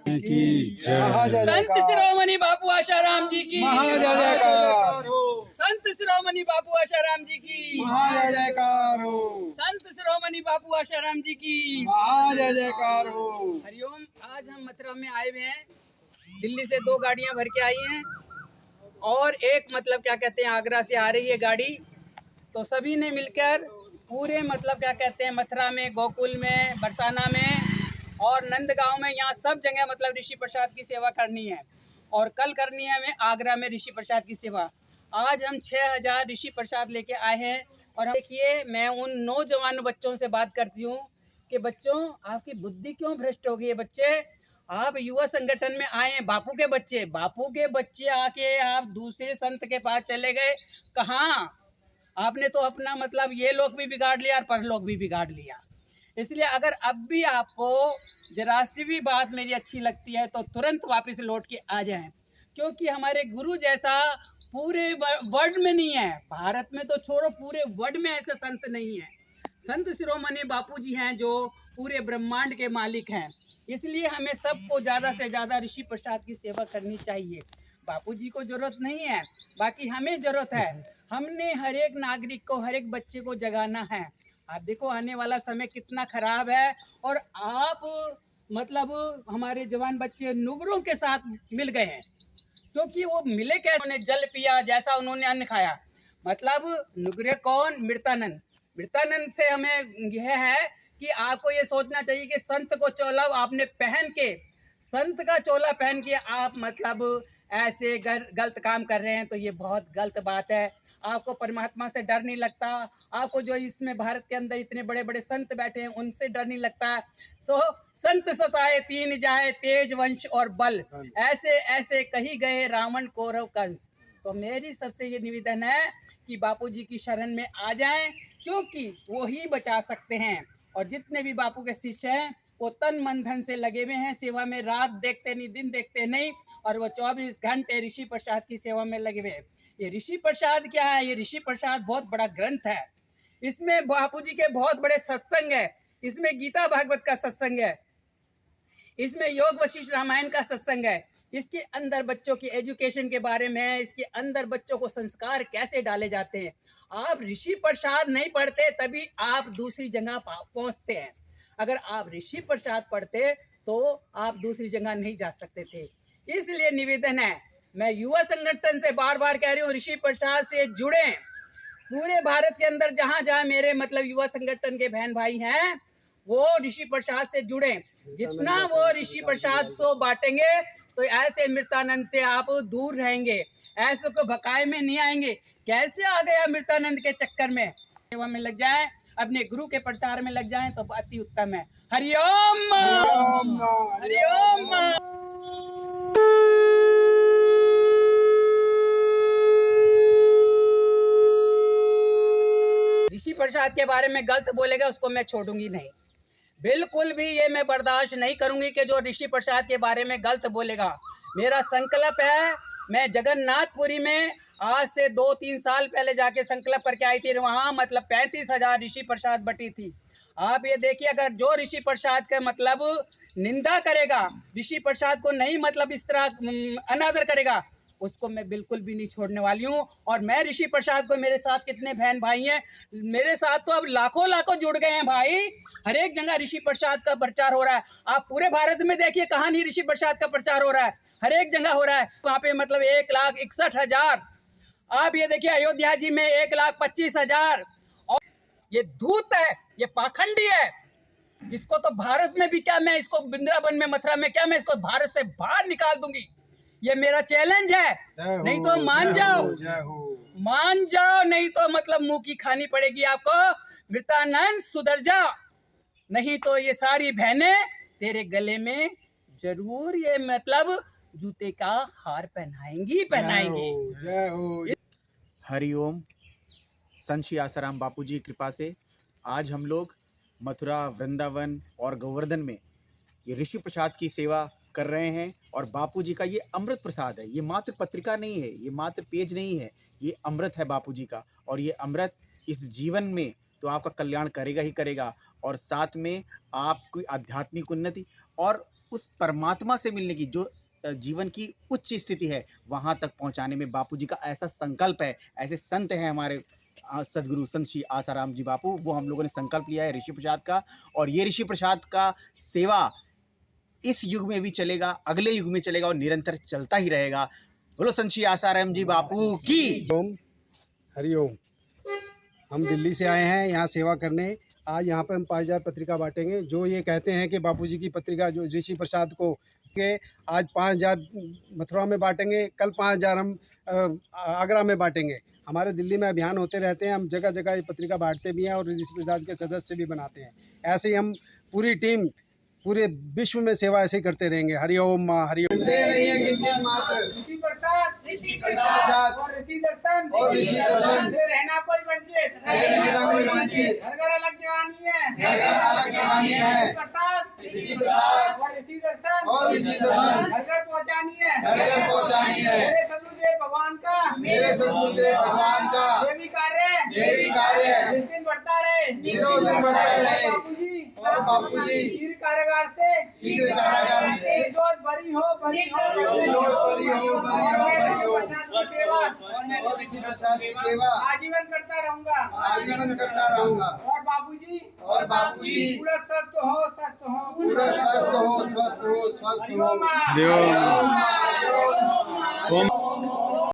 की जय। संत शिरोमणि बापू आशाराम जी की महाजय जयकार हो। संत शिरोमणि बापू आशाराम जी की महाजय जयकार हो। संत शिरोमणि बापू आशाराम जी की महाजय जयकार हो। हरिओम। आज हम मथुरा में आए हुए हैं। दिल्ली से 2 गाड़ियां भर के आई हैं और एक मतलब क्या कहते हैं आगरा से आ रही है गाड़ी। तो सभी ने मिलकर पूरे मतलब क्या कहते हैं मथुरा में, गोकुल में, बरसाना में और नंदगांव में, यहाँ सब जगह मतलब ऋषि प्रसाद की सेवा करनी है। और कल करनी है हमें आगरा में ऋषि प्रसाद की सेवा। आज हम 6000 ऋषि प्रसाद लेके आए हैं। और देखिए, मैं उन नौजवान बच्चों से बात करती हूँ कि बच्चों, आपकी बुद्धि क्यों भ्रष्ट हो गई है? बच्चे, आप युवा संगठन में आए हैं। बापू के बच्चे आके आप दूसरे संत के पास चले गए। कहाँ? आपने तो अपना मतलब ये लोग भी बिगाड़ लिया और परलोक भी बिगाड़ लिया। इसलिए अगर अब भी आपको जरा सी भी बात मेरी अच्छी लगती है तो तुरंत वापस लौट के आ जाएं, क्योंकि हमारे गुरु जैसा पूरे वर्ल्ड में नहीं है। भारत में तो छोड़ो, पूरे वर्ल्ड में ऐसे संत नहीं है। संत शिरोमणि बापू जी हैं जो पूरे ब्रह्मांड के मालिक हैं। इसलिए हमें सबको ज़्यादा से ज़्यादा ऋषि प्रसाद की सेवा करनी चाहिए। बापू जी को जरूरत नहीं है, बाकी हमें जरूरत है। हमने हर एक नागरिक को, हर एक बच्चे को जगाना है। आप देखो आने वाला समय कितना खराब है और आप मतलब हमारे जवान बच्चे नुगरों के साथ मिल गए हैं। क्योंकि वो मिले कैसे? उन्होंने जल पिया जैसा उन्होंने अन्न खाया। मतलब नुगरे कौन? मृतानंद। मृतानंद से हमें यह है कि आपको ये सोचना चाहिए कि संत को चोला आपने पहन के, संत का चोला पहन के आप मतलब ऐसे गलत काम कर रहे हैं तो ये बहुत गलत बात है। आपको परमात्मा से डर नहीं लगता। आपको जो इसमें भारत के अंदर इतने बड़े बड़े संत बैठे हैं उनसे डर नहीं लगता। तो संत सताए तीन जाए, तेज वंश और बल, ऐसे ऐसे कही गए रावण कौरव कंस। तो मेरी सबसे ये निवेदन है कि बापू जी की शरण में आ जाएं, क्योंकि वो ही बचा सकते हैं। और जितने भी बापू के शिष्य हैं वो तन मन धन से लगे हुए हैं सेवा में। रात देखते नहीं, दिन देखते नहीं, और वो 24 घंटे ऋषि प्रसाद की सेवा में लगे हुए हैं। ये ऋषि प्रसाद क्या है? ये ऋषि प्रसाद बहुत बड़ा ग्रंथ है। इसमें बापू जी के बहुत बड़े सत्संग है। इसमें गीता भागवत का सत्संग है, इसमें योग वशिष्ठ रामायण का सत्संग है। इसके अंदर बच्चों की एजुकेशन के बारे में है। इसके अंदर बच्चों को संस्कार कैसे डाले जाते हैं। आप ऋषि प्रसाद नहीं पढ़ते तभी आप दूसरी जगह पहुंचते हैं। अगर आप ऋषि प्रसाद पढ़ते तो आप दूसरी जगह नहीं जा सकते थे। इसलिए निवेदन है, मैं युवा संगठन से बार बार कह रही हूँ, ऋषि प्रसाद से जुड़े। पूरे भारत के अंदर जहाँ जहाँ मेरे मतलब युवा संगठन के बहन भाई हैं वो ऋषि प्रसाद से जुड़े। जितना वो ऋषि प्रसाद को बांटेंगे तो ऐसे मृतानंद से आप दूर रहेंगे, ऐसे को भकाए में नहीं आएंगे। कैसे आ गया मृतानंद के चक्कर में? सेवा में लग जाए, अपने गुरु के प्रचार में लग जाए तो अति उत्तम है। हरिओम हरिओम। ऋषि प्रसाद के बारे में गलत बोलेगा उसको मैं छोड़ूंगी नहीं। बिल्कुल भी ये मैं बर्दाश्त नहीं करूंगी कि जो ऋषि प्रसाद के बारे में गलत बोलेगा। मेरा संकल्प है, मैं जगन्नाथपुरी में आज से 2-3 साल पहले जाके संकल्प करके आई थी। वहाँ मतलब 35,000 ऋषि प्रसाद बटी थी। आप ये देखिए, अगर जो ऋषि प्रसाद का मतलब निंदा करेगा, ऋषि प्रसाद को नहीं मतलब इस तरह अनादर करेगा, उसको मैं बिल्कुल भी नहीं छोड़ने वाली हूँ। और मैं ऋषि प्रसाद को, मेरे साथ कितने बहन भाई हैं, मेरे साथ तो अब लाखों लाखों जुड़ गए हैं भाई। हर एक जगह ऋषि प्रसाद का प्रचार हो रहा है। आप पूरे भारत में देखिए कहाँ नहीं ऋषि प्रसाद का प्रचार हो रहा है, हर एक जगह हो रहा है। वहाँ पे मतलब 1,61,000। आप ये देखिए अयोध्या जी में 1,25,000। और ये धूत है, ये पाखंडी है। इसको तो भारत में भी क्या, मैं इसको वृंदावन में, मथुरा में क्या, मैं इसको भारत से बाहर निकाल दूंगी। ये मेरा चैलेंज है। नहीं तो मान जाओ, मान जाओ, नहीं तो मतलब मुंह की खानी पड़ेगी आपको। मृतानंद सुधर जा, नहीं तो ये सारी बहनें तेरे गले में जरूर ये मतलब जूते का हार पहनाएंगी। जय हो। हरिओम। संत श्री आसाराम बापू जी की कृपा से आज हम लोग मथुरा, वृंदावन और गोवर्धन में ये ऋषि प्रसाद की सेवा कर रहे हैं। और बापू जी का ये अमृत प्रसाद है, ये मात्र पत्रिका नहीं है, ये मात्र पेज नहीं है, ये अमृत है बापू जी का। और ये अमृत इस जीवन में तो आपका कल्याण करेगा ही करेगा, और साथ में आपकी आध्यात्मिक उन्नति और उस परमात्मा से मिलने की, जो जीवन की उच्च स्थिति है, वहाँ तक पहुँचाने में बापूजी का ऐसा संकल्प है। ऐसे संत हैं हमारे सदगुरु संत श्री आसाराम जी बापू, वो हम लोगों ने संकल्प लिया है ऋषि प्रसाद का, और ये ऋषि प्रसाद का सेवा इस युग में भी चलेगा, अगले युग में चलेगा और निरंतर चलता ही रहेगा। बोलो संत श्री आसाराम जी बापू की ओम हरि ओम। हम दिल्ली से आए हैं यहाँ सेवा करने। आज यहाँ पे हम 5000 पत्रिका बांटेंगे। जो ये कहते हैं कि बापूजी की पत्रिका जो ऋषि प्रसाद को के आज 5000 मथुरा में बांटेंगे, कल 5000 हम आगरा में बांटेंगे। हमारे दिल्ली में अभियान होते रहते हैं, हम जगह जगह ये पत्रिका बांटते भी हैं और ऋषि प्रसाद के सदस्य भी बनाते हैं। ऐसे ही हम पूरी टीम पूरे विश्व में सेवा ऐसे ही करते रहेंगे। हरि ओम हरि ओम। से नहीं है किंचित मात्र ऋषि प्रसाद और ऋषि दर्शन से रहना कोई वंचित, घर घर अलग जवानी है, ऋषि प्रसाद और ऋषि दर्शन घर घर पहुँचानी है। मेरे सदगुरुदेव भगवान का देवी कार्य दिन दिन बढ़ता रहे। बापूजी शीघ्र कारागार से निर्दोष बरी हो प्रसाद की सेवा आजीवन करता रहूंगा। और बापूजी पूरा स्वस्थ हो। स्वस्थ हो। हरि ओम।